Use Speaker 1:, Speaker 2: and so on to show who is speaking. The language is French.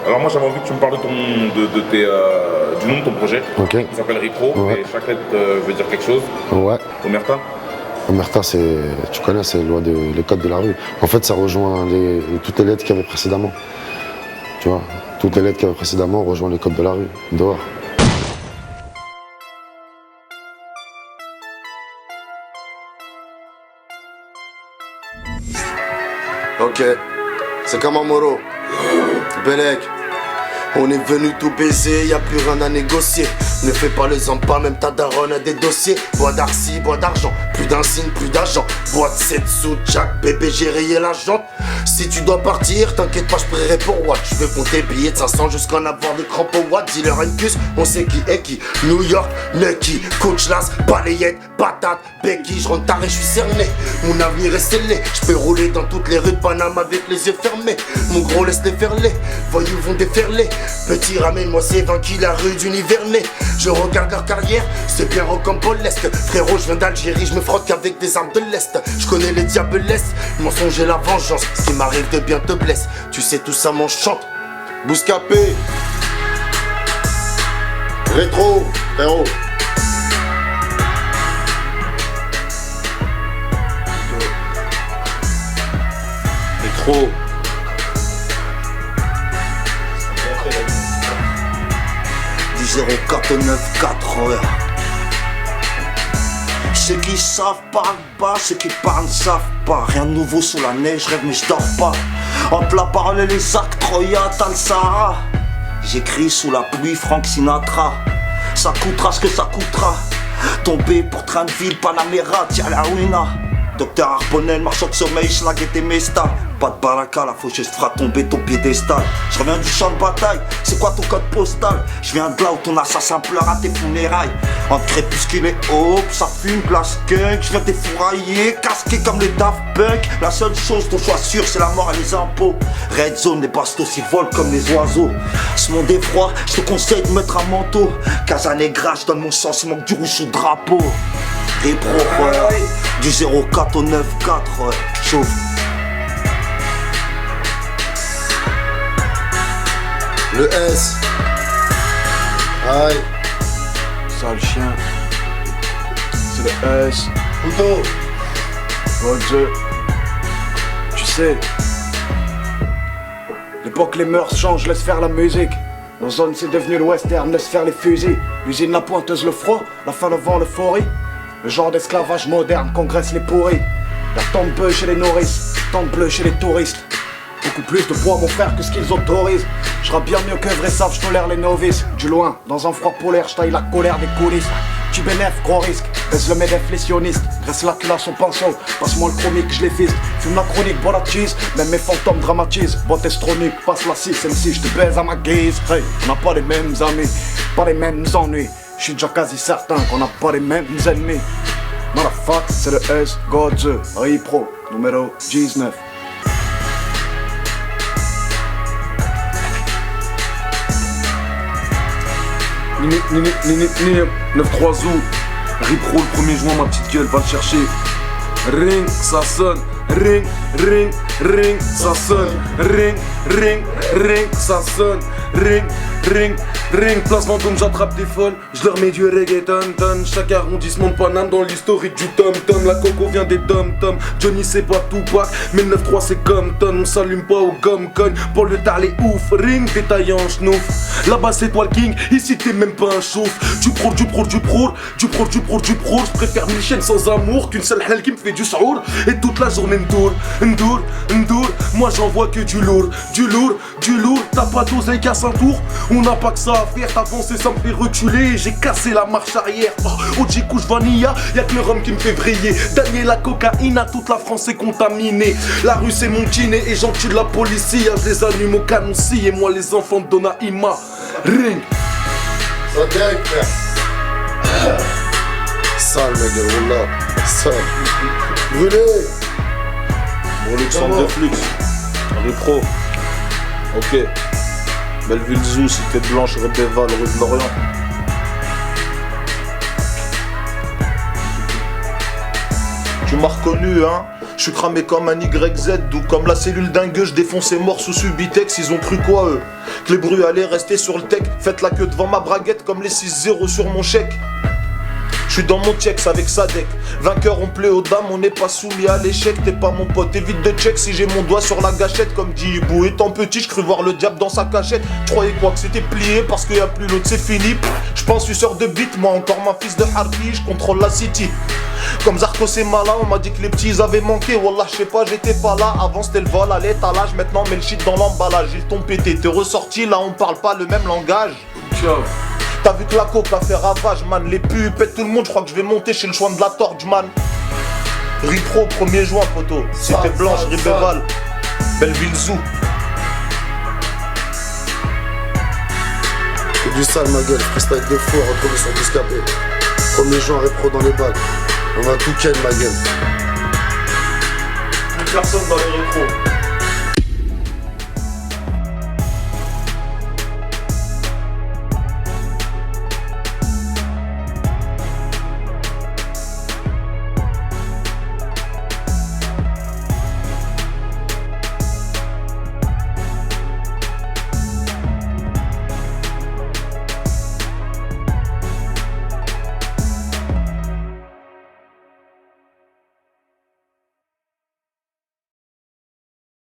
Speaker 1: Alors moi j'avais envie que tu me parles du nom de ton projet.
Speaker 2: Ok.
Speaker 1: Il s'appelle Ripro,
Speaker 2: Ouais.
Speaker 1: et chaque lettre veut dire quelque chose.
Speaker 2: Ouais.
Speaker 1: Omerta.
Speaker 2: Omerta, tu connais, c'est les codes de la rue. En fait, ça rejoint toutes les lettres qu'il y avait précédemment. Tu vois, toutes les lettres qu'il y avait précédemment rejoignent les codes de la rue, dehors.
Speaker 3: Ok, c'est comme un Moro. Belek, on est venu tout baiser, y a plus rien à négocier. Ne fais pas le zampa, même ta daronne a des dossiers. Bois d'arcy, bois d'argent, plus d'insigne, plus d'argent. Bois de 7 sous, Jack, bébé, j'ai rayé la jante. Si tu dois partir, t'inquiète pas, je prierai pour Watt. Je veux compter billets de 500 jusqu'à en avoir des crampes au Watt. Dealer Incus, on sait qui est qui. New York, Nucky, Coach Las, balayette, patate, Becky. Je rentre tard et je suis cerné. Mon avenir est scellé. Je peux rouler dans toutes les rues de Paname avec les yeux fermés. Mon gros laisse les faire les voyous vont déferler. Petit ramène-moi ces 20 qui la rue d'Univernet. Je regarde leur carrière, c'est bien rocambolesque. Frérot, je viens d'Algérie, je me frotte qu'avec des armes de l'Est. Je connais les diabolesses, mensonge et la vengeance. Ce qui m'arrive de bien te blesse, tu sais tout ça m'enchante. Bouscapé, rétro, frérot.
Speaker 1: Rétro.
Speaker 3: Du 0494 heures. Ceux qui savent parlent bas, ceux qui parlent ne savent pas. Rien de nouveau sous la neige, je rêve mais je dors pas. Entre la parole et les actes, Troya, t'as le Sahara. J'écris sous la pluie, Frank Sinatra. Ça coûtera ce que ça coûtera. Tomber pour train de ville, Panamera, tiens la ruina. Docteur Harponnel, marchand de sommeil, schlag et tes mestas. Pas de baraka, la faucheuse fera tomber ton piédestal. Je reviens du champ de bataille, c'est quoi ton code postal? Je viens de là où ton assassin pleure à tes funérailles. Entre crépuscule et aube, ça fume, glace skunk. Je viens t'effourailler, casqué comme les Daft Punk. La seule chose dont je sois sûr, c'est la mort et les impôts. Red zone, les bastos ils volent comme les oiseaux. Ce monde est froid, je te conseille de mettre un manteau. Casanegra, je donne mon sens, il manque du rouge sous le drapeau. Ripro, du 04 au 94, chauffe. Le S. Aïe.
Speaker 4: Sale chien. C'est le S.
Speaker 3: Couteau.
Speaker 4: Bon Dieu. Tu sais, l'époque les mœurs changent, laisse faire la musique. Nos zones c'est devenu le western, laisse faire les fusils. L'usine, la pointeuse, le froid, la fin avant l'euphorie. Le genre d'esclavage moderne congresse les pourris. La tombe bleue chez les nourrices, tombe bleue chez les touristes. Beaucoup plus de poids mon frère que ce qu'ils autorisent. Je rappe bien mieux que vrai savent, je tolère les novices. Du loin, dans un froid polaire, je taille la colère des coulisses. Tu bénéf, gros risque, baisse le medef les sionistes. Reste là que là son pinceau, passe-moi le chromique, je les fiste. Fume la chronique, bois la cheese, même mes fantômes dramatisent. Boîte estronique, passe la 6, MC, je te baise à ma guise. Hey, on n'a pas les mêmes amis, pas les mêmes ennuis. Je suis déjà quasi certain qu'on n'a pas les mêmes ennemis. Motherfuck, c'est le S, Godze, Ripro, numéro 19.
Speaker 5: Nini, 9-3 août, Ripro le 1er juin, ma petite gueule va le chercher. Ring, ça sonne, ring, ring, ring, ça sonne, ring, ring, ring, ça sonne, ring, ring, ring. Place Vendôme, j'attrape des folles, je leur mets du reggaeton, ton. Chaque arrondissement de Paname dans l'historique du tom-tom. La coco vient des dom-tom, Johnny c'est pas Tupac, mais le 9-3 c'est comme ton. On s'allume pas au gomme-cogne, pour le tard les ouf, ring, détaillant schnouf. Là-bas c'est toi le king, ici t'es même pas un chauffe. Du pro, je préfère mille chaînes sans amour qu'une seule hell qui me fait du saour. Et toute la journée ndour, moi j'en vois que du lourd. T'as pas d'oseille casse un tour, on n'a pas que ça à faire. T'avancer ça me fait reculer, j'ai cassé la marche arrière. OG couche vanilla, y'a que le rhum qui me fait briller. Daniel la cocaïne, à toute la France est contaminée. La rue c'est mon kiné et j'en tue de la police. Je les allume au canon et moi les enfants de Donaïma. Ring.
Speaker 3: Ça dingue, frère. Sale, mec, là. Sale. Brûlé.
Speaker 6: Bruxelles de Flux. Ripro. Ok. Belleville Zoo, Cité Blanche, Rebéval, rue de Lorient. Tu m'as reconnu, hein? Je suis cramé comme un YZ ou comme la cellule d'un gueux, je défonce mort sous Subitex, ils ont cru quoi eux? Que les bruits allaient rester sur le tech, faites la queue devant ma braguette comme les 6-0 sur mon chèque. Je suis dans mon checks avec Sadek. Vainqueur, on plaît aux dames, on n'est pas soumis à l'échec. T'es pas mon pote, évite de check si j'ai mon doigt sur la gâchette. Comme dit Hibou, étant petit, je crus voir le diable dans sa cachette. Je croyais quoi que c'était plié parce qu'il y a plus l'autre, c'est fini. Je pense suceur de bite, moi encore ma fils de Hardy, je contrôle la city. Comme Zarko c'est malin, on m'a dit que les petits ils avaient manqué. Wallah, je sais pas, j'étais pas là. Avant c'était le vol à l'étalage, maintenant mets le shit dans l'emballage. Ils t'ont pété, t'es ressorti, là on parle pas le même langage.
Speaker 5: Ciao.
Speaker 6: T'as vu que la coke a fait ravage, man. Les pupettes, tout le monde, je crois que je vais monter chez le chouan de la torche, man. Ripro, 1er juin, poteau. Cité Blanche, Ribéral, Belleville Zoo.
Speaker 3: C'est du sale, ma gueule. Freestyle de fou, retrouvé sur Discapé. 1er juin, Ripro dans les bacs. On va tout ken, ma gueule.
Speaker 6: Plus personne dans les rétros.